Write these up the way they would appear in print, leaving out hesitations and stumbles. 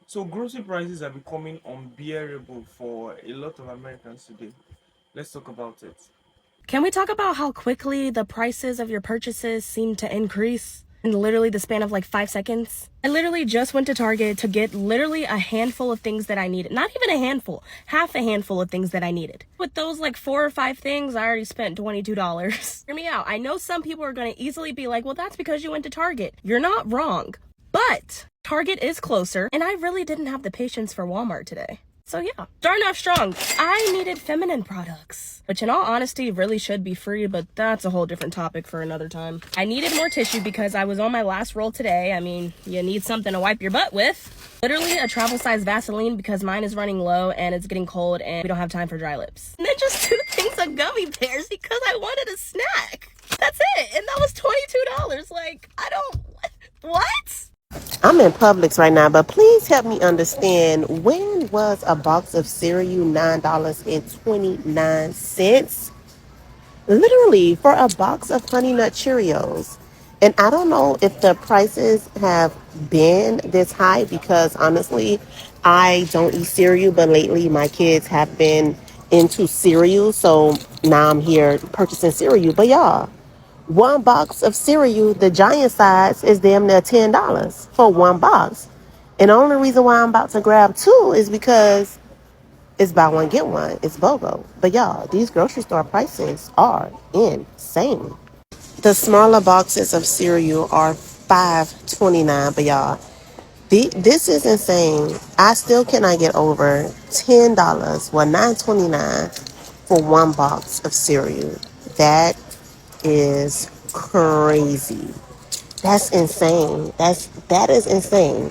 So grocery prices are becoming unbearable for a lot of Americans today. Let's talk about it. Can we talk about how quickly the prices of your purchases seem to increase in literally the span of like 5 seconds? I literally just went to Target to get literally a handful of things that I needed. Not even a handful, half a handful of things that I needed. With those like 4 or 5 things, I already spent $22. Hear me out. I know some people are going to easily be like, well, that's because you went to Target. You're not wrong. But Target is closer, and I really didn't have the patience for Walmart today. So yeah, starting off strong. I needed feminine products, which in all honesty really should be free, but that's a whole different topic for another time. I needed more tissue because I was on my last roll today. I mean, you need something to wipe your butt with. Literally a travel size Vaseline because mine is running low and it's getting cold and we don't have time for dry lips. And then just 2 things of gummy bears because I wanted a snack. That's it. And that was $22. Like, I don't, what? I'm in Publix right now, but please help me understand, when was a box of cereal $9.29? Literally for a box of Honey Nut Cheerios. And I don't know if the prices have been this high because honestly, I don't eat cereal, but lately my kids have been into cereal. So now I'm here purchasing cereal. But y'all, one box of cereal, the giant size, is damn near $10 for one box. And the only reason why I'm about to grab two is because it's buy one get one. It's BOGO. But y'all, these grocery store prices are insane. The smaller boxes of cereal are $5.29. But y'all, this is insane. I still cannot get over $10, well $9.29 for one box of cereal. That is crazy. That's insane. That is insane.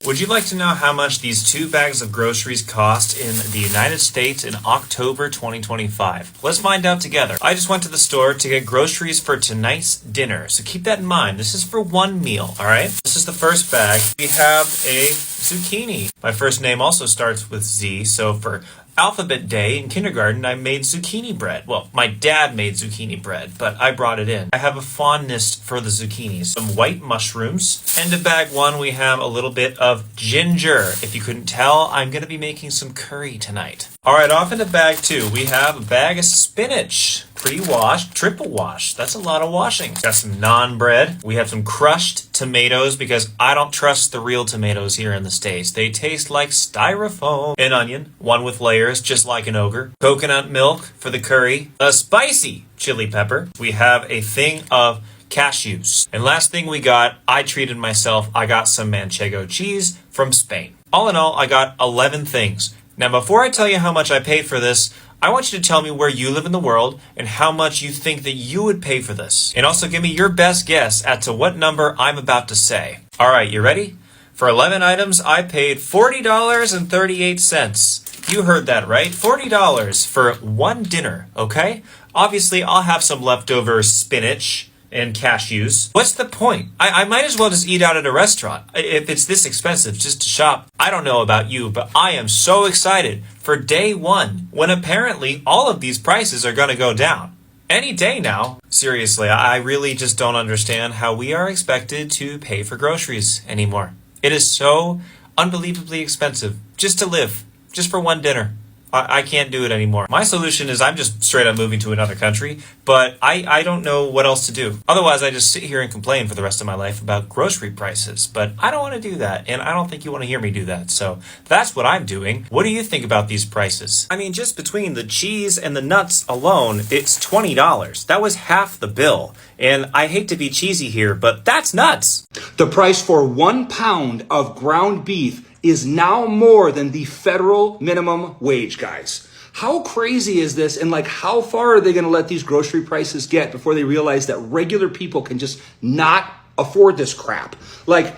Would you like to know how much these 2 bags of groceries cost in the United States in October 2025? Let's find out together. I just went to the store to get groceries for tonight's dinner, so keep that in mind. This is for one meal, all right? This is the first bag. We have a zucchini. My first name also starts with Z, so for Alphabet Day in kindergarten, I made zucchini bread. Well, my dad made zucchini bread, but I brought it in. I have a fondness for the zucchinis. Some white mushrooms. And in bag one, we have a little bit of ginger. If you couldn't tell, I'm going to be making some curry tonight. All right, off into bag two. We have a bag of spinach. Pre-washed, triple wash. That's a lot of washing. Got some naan bread. We have some crushed tomatoes because I don't trust the real tomatoes here in the States. They taste like styrofoam. An onion, one with layers, just like an ogre. Coconut milk for the curry. A spicy chili pepper. We have a thing of cashews. And last thing we got, I treated myself. I got some manchego cheese from Spain. All in all, I got 11 things. Now, before I tell you how much I paid for this, I want you to tell me where you live in the world and how much you think that you would pay for this. And also give me your best guess as to what number I'm about to say. All right, you ready? For 11 items, I paid $40.38. You heard that right. $40 for one dinner, okay? Obviously, I'll have some leftover spinach and cashews. What's the point? I might as well just eat out at a restaurant if it's this expensive just to shop. I don't know about you, but I am so excited for day one when apparently all of these prices are going to go down. Any day now. Seriously, I really just don't understand how we are expected to pay for groceries anymore. It is so unbelievably expensive just to live, just for one dinner. I can't do it anymore. My solution is I'm just straight up moving to another country, but I don't know what else to do. Otherwise, I just sit here and complain for the rest of my life about grocery prices. But I don't want to do that, and I don't think you want to hear me do that. So that's what I'm doing. What do you think about these prices? I mean, just between the cheese and the nuts alone, it's $20. That was half the bill. And I hate to be cheesy here, but that's nuts. The price for 1 pound of ground beef is now more than the federal minimum wage, guys. How crazy is this? And like, how far are they going to let these grocery prices get before they realize that regular people can just not afford this crap? Like,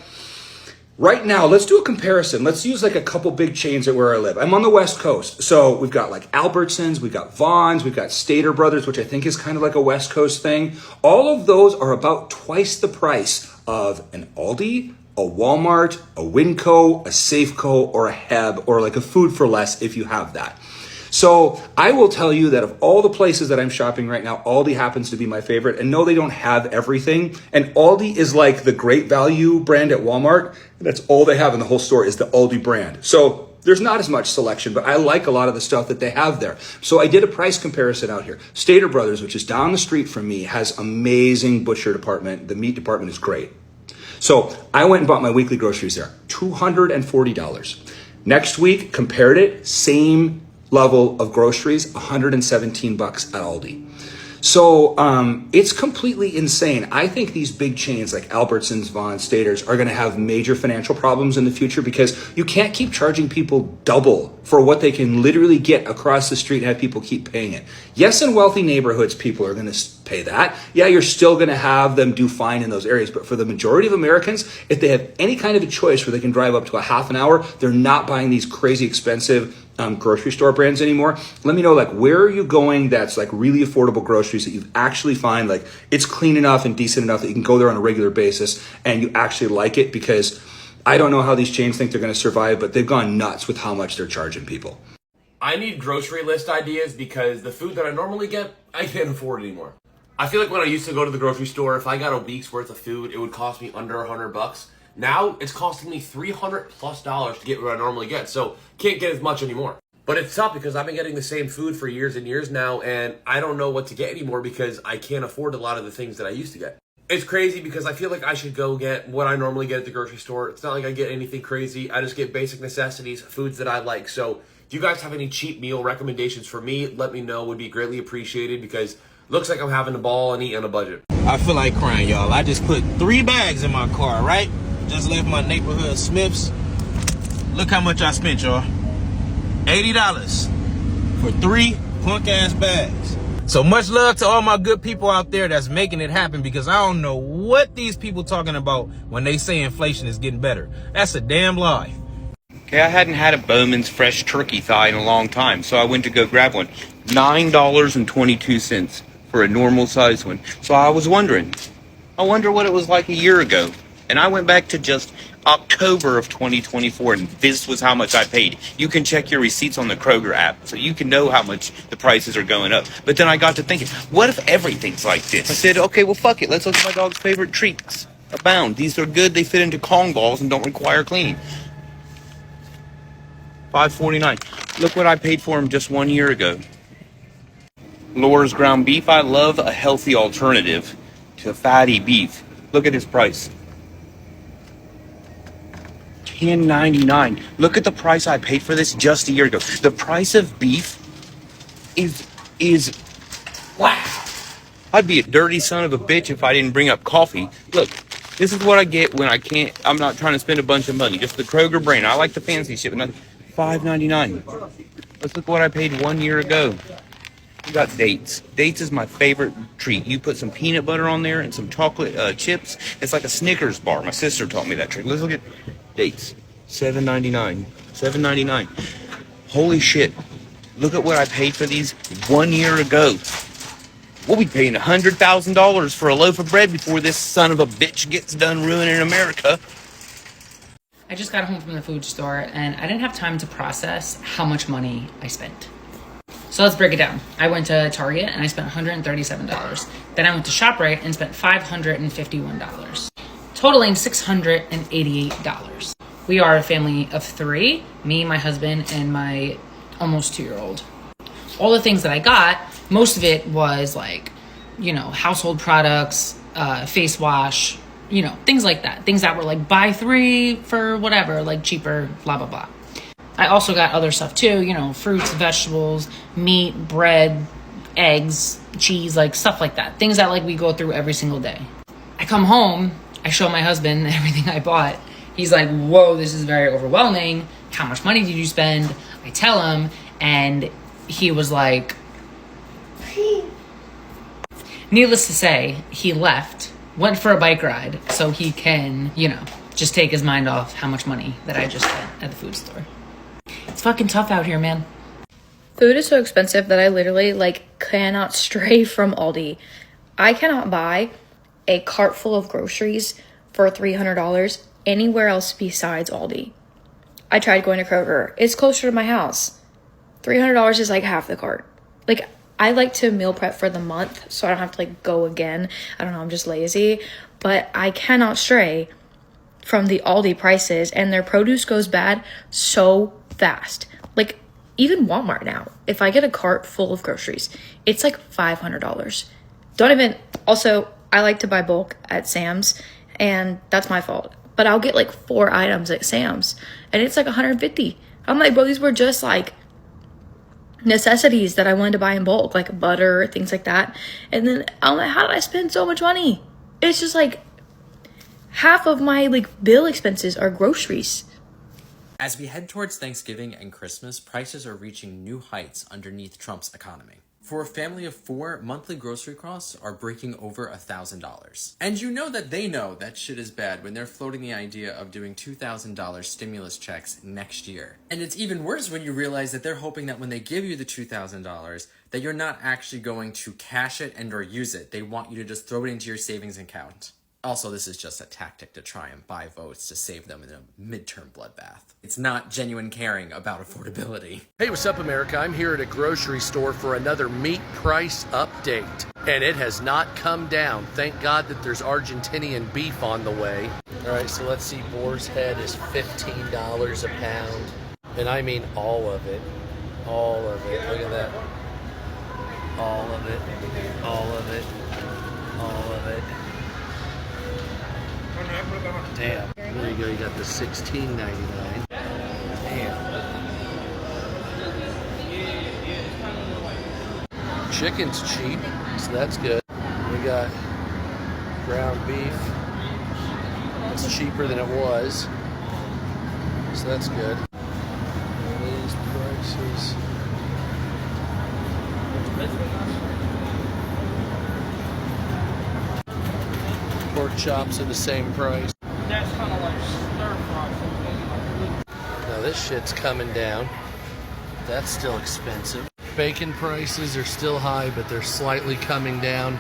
right now, let's do a comparison. Let's use like a couple big chains at where I live. I'm on the West Coast. So we've got like Albertsons, we've got Vons, we've got Stater Brothers, which I think is kind of like a West Coast thing. All of those are about twice the price of an Aldi, a Walmart, a Winco, a Safeco, or a Heb, or like a Food for Less if you have that. So I will tell you that of all the places that I'm shopping right now, Aldi happens to be my favorite. And no, they don't have everything. And Aldi is like the great value brand at Walmart. That's all they have in the whole store is the Aldi brand. So there's not as much selection, but I like a lot of the stuff that they have there. So I did a price comparison out here. Stater Brothers, which is down the street from me, has amazing butcher department. The meat department is great. So I went and bought my weekly groceries there, $240. Next week, compared it, same level of groceries, $117 at Aldi. So it's completely insane. I think these big chains like Albertsons, Vons, Staters are going to have major financial problems in the future because you can't keep charging people double for what they can literally get across the street and have people keep paying it. Yes, in wealthy neighborhoods, people are going to pay that. Yeah, you're still going to have them do fine in those areas. But for the majority of Americans, if they have any kind of a choice where they can drive up to a half an hour, they're not buying these crazy expensive grocery store brands anymore. Let me know, like, where are you going that's like really affordable groceries that you actually find like it's clean enough and decent enough that you can go there on a regular basis and you actually like it, because I don't know how these chains think they're going to survive, but they've gone nuts with how much they're charging people. I need grocery list ideas because the food that I normally get, I can't afford anymore. I feel like when I used to go to the grocery store, if I got a week's worth of food, it would cost me under $100. Now it's costing me $300+ to get what I normally get, so can't get as much anymore. But it's tough because I've been getting the same food for years and years now, and I don't know what to get anymore because I can't afford a lot of the things that I used to get. It's crazy because I feel like I should go get what I normally get at the grocery store. It's not like I get anything crazy. I just get basic necessities, foods that I like. So if you guys have any cheap meal recommendations for me, let me know. Would be greatly appreciated because looks like I'm having a ball and eat on a budget. I feel like crying, y'all. I just put 3 bags in my car, right? Just left my neighborhood Smith's. Look how much I spent, y'all. $80 for 3 punk-ass bags. So much love to all my good people out there that's making it happen, because I don't know what these people talking about when they say inflation is getting better. That's a damn lie. Okay, I hadn't had a Bowman's fresh turkey thigh in a long time, so I went to go grab one. $9.22 for a normal size one. So I was wondering, I wonder what it was like a year ago. And I went back to just October of 2024, and this was how much I paid. You can check your receipts on the Kroger app, so you can know how much the prices are going up. But then I got to thinking, what if everything's like this? I said, okay, well, fuck it. Let's look at my dog's favorite treats. Abound. These are good. They fit into Kong balls and don't require cleaning. $5.49. Look what I paid for them just 1 year ago. Laura's ground beef. I love a healthy alternative to fatty beef. Look at his price. $10.99. Look at the price I paid for this just a year ago. The price of beef is wow. I'd be a dirty son of a bitch if I didn't bring up coffee. Look, this is what I get when I'm not trying to spend a bunch of money. Just the Kroger brand. I like the fancy shit, but not $5.99. Let's look what I paid 1 year ago. You got dates. Dates is my favorite treat. You put some peanut butter on there and some chocolate chips. It's like a Snickers bar. My sister taught me that trick. Let's look at dates. $7.99. $7.99. Holy shit. Look at what I paid for these 1 year ago. We'll be paying $100,000 for a loaf of bread before this son of a bitch gets done ruining America. I just got home from the food store and I didn't have time to process how much money I spent. So let's break it down. I went to Target and I spent $137. Then I went to ShopRite and spent $551, totaling $688. We are a family of 3, me, my husband, and my almost 2-year-old. All the things that I got, most of it was like, household products, face wash, things like that. Things that were like buy 3 for whatever, like cheaper, blah, blah, blah. I also got other stuff too, fruits, vegetables, meat, bread, eggs, cheese, like stuff like that. Things that like we go through every single day. I come home, I show my husband everything I bought. He's like, whoa, this is very overwhelming. How much money did you spend? I tell him, and he was like, needless to say, he left, went for a bike ride so he can, just take his mind off how much money that I just spent at the food store. It's fucking tough out here, man. Food is so expensive that I literally cannot stray from Aldi. I cannot buy a cart full of groceries for $300 anywhere else besides Aldi. I tried going to Kroger. It's closer to my house. $300 is like half the cart. Like, I like to meal prep for the month so I don't have to like go again. I don't know, I'm just lazy. But I cannot stray from the Aldi prices, and their produce goes bad so fast. Like, even Walmart now, if I get a cart full of groceries, it's like $500. Don't even, also, I like to buy bulk at Sam's, and that's my fault. But I'll get like 4 items at Sam's, and it's like 150. I'm like, bro, these were just like necessities that I wanted to buy in bulk, like butter, things like that. And then I'm like, how did I spend so much money? It's just like half of my like bill expenses are groceries. As we head towards Thanksgiving and Christmas, prices are reaching new heights underneath Trump's economy. For a family of 4, monthly grocery costs are breaking over $1,000. And you know that shit is bad when they're floating the idea of doing $2,000 stimulus checks next year. And it's even worse when you realize that they're hoping that when they give you the $2,000, that you're not actually going to cash it and or use it. They want you to just throw it into your savings account. Also, this is just a tactic to try and buy votes to save them in a midterm bloodbath. It's not genuine caring about affordability. Hey, what's up, America? I'm here at a grocery store for another meat price update. And it has not come down. Thank God that there's Argentinian beef on the way. All right, so let's see. Boar's head is $15 a pound. And I mean all of it. All of it. Look at that. All of it. All of it. All of it. Damn. There you go. You got the $16.99. Damn. Chicken's cheap, so that's good. We got ground beef. It's cheaper than it was, so that's good. These prices. Pork chops are the same price. That's kind of like stir fry. Now this shit's coming down. That's still expensive. Bacon prices are still high, but they're slightly coming down.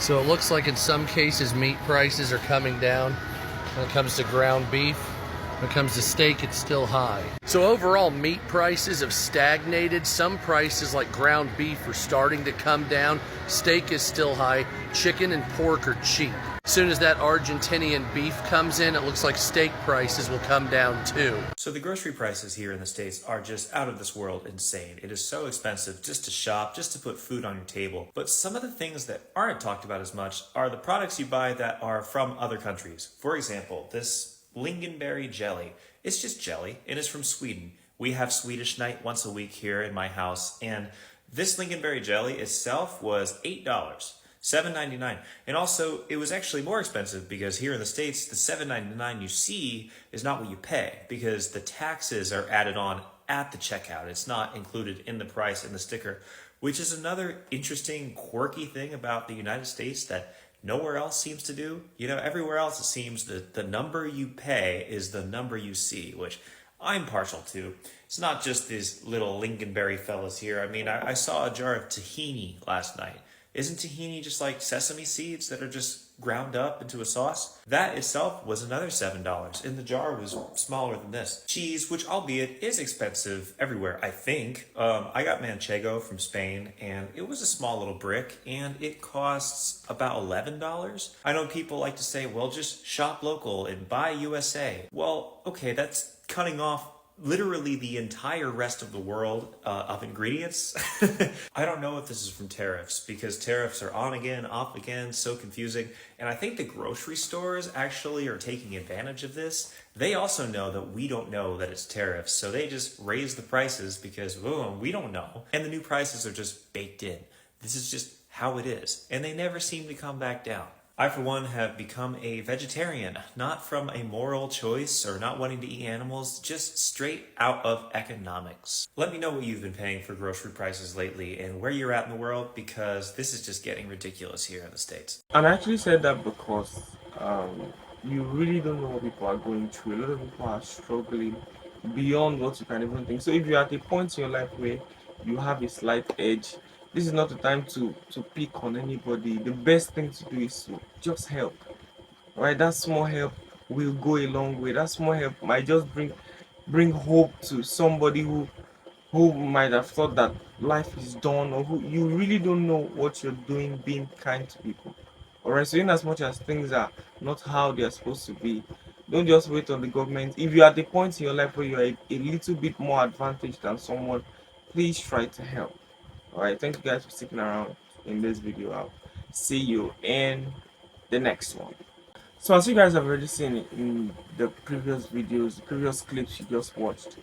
So it looks like in some cases meat prices are coming down. When it comes to ground beef, when it comes to steak, it's still high. So overall, meat prices have stagnated. Some prices like ground beef are starting to come down. Steak is still high. Chicken and pork are cheap. As soon as that Argentinian beef comes in, it looks like steak prices will come down too. So the grocery prices here in the States are just out of this world insane. It is so expensive just to shop, just to put food on your table. But some of the things that aren't talked about as much are the products you buy that are from other countries. For example, this lingonberry jelly. It's just jelly, and it's from Sweden. We have Swedish night once a week here in my house, and this lingonberry jelly itself was $8. $7.99. And also, it was actually more expensive because here in the States, the $7.99 you see is not what you pay because the taxes are added on at the checkout. It's not included in the price in the sticker, which is another interesting, quirky thing about the United States that nowhere else seems to do. You know, everywhere else it seems that the number you pay is the number you see, which I'm partial to. It's not just these little lingonberry fellas here. I mean, I saw a jar of tahini last night. Isn't tahini just like sesame seeds that are just ground up into a sauce? That itself was another $7, and the jar was smaller than this. Cheese, which albeit is expensive everywhere, I think. I got manchego from Spain, and it was a small little brick, and it costs about $11. I know people like to say, well, just shop local and buy USA. Well, okay, that's cutting off literally the entire rest of the world of ingredients. I don't know if this is from tariffs because tariffs are on again, off again, so confusing. And I think the grocery stores actually are taking advantage of this. They also know that we don't know that it's tariffs, so they just raise the prices because we don't know. And the new prices are just baked in. This is just how it is. And they never seem to come back down. I, for one, have become a vegetarian, not from a moral choice or not wanting to eat animals, just straight out of economics. Let me know what you've been paying for grocery prices lately and where you're at in the world, because this is just getting ridiculous here in the States. And I actually said that because you really don't know what people are going through. A lot of people are struggling beyond what you can even think. So if you're at a point in your life where you have a slight edge, this is not the time to pick on anybody. The best thing to do is to just help. Right? That small help will go a long way. That small help might just bring hope to somebody who who might have thought that life is done, or who you really don't know what you're doing being kind to people. Alright, so in as much as things are not how they are supposed to be, don't just wait on the government. If you're at the point in your life where you're a little bit more advantaged than someone, please try to help. Alright, thank you guys for sticking around in this video. I'll see you in the next one. So as you guys have already seen in the previous videos, the previous clips you just watched,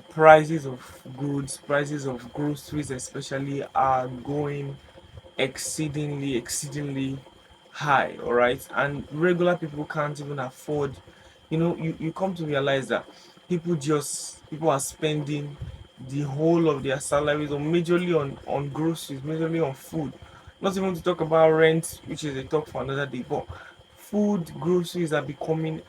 prices of goods, prices of groceries especially, are going exceedingly high. All right, and regular people can't even afford. You come to realize that people are spending the whole of their salaries on majorly on groceries, majorly on food. Not even to talk about rent, which is a talk for another day, but food, groceries are becoming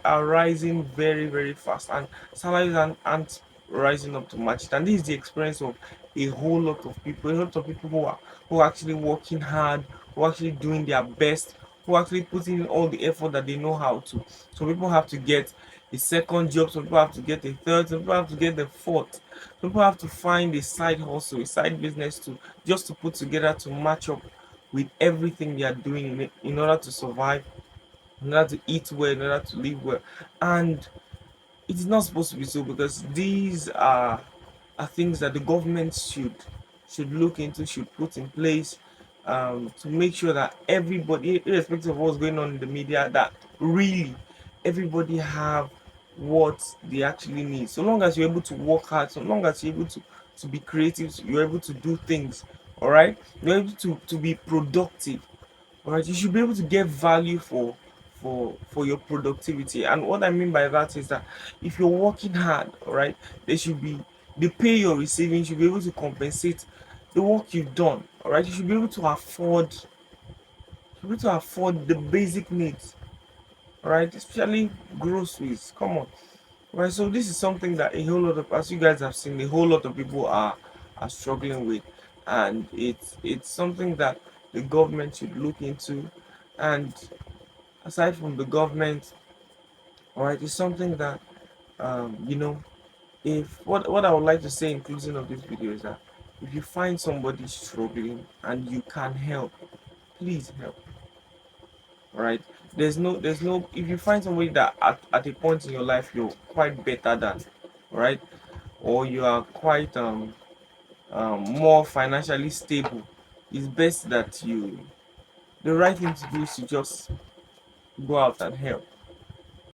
are rising very fast, and salaries aren't rising up to match it. And this is the experience of a whole lot of people, a lot of people who are actually working hard, who are actually doing their best, who are actually putting in all the effort that they know how to. So people have to get a second job, some people have to get a third, some people have to get the fourth. Some people have to find a side hustle, a side business to just to put together to match up with everything they are doing in order to survive, in order to eat well, in order to live well. And it is not supposed to be so, because these are things that the government should look into, should put in place, to make sure that everybody, irrespective of what's going on in the media, that really everybody have what they actually need. So long as you're able to work hard, so long as you're able to be creative, you're able to do things, all right, you're able to be productive. All right, you should be able to get value for your productivity. And what I mean by that is that if you're working hard, all right, there should be the pay you're receiving should be able to compensate the work you've done. All right, you should be able to afford the basic needs. All right, especially groceries. Come on. Right, so this is something that a whole lot of, as you guys have seen, a whole lot of people are struggling with, and it's something that the government should look into. And aside from the government, all right, it's something that, you know, if what I would like to say in closing of this video is that if you find somebody struggling and you can help, please help. All right, there's no if you find somebody that at a point in your life you're quite better than, all right, or you are quite more financially stable, it's best that the right thing to do is to just go out and help.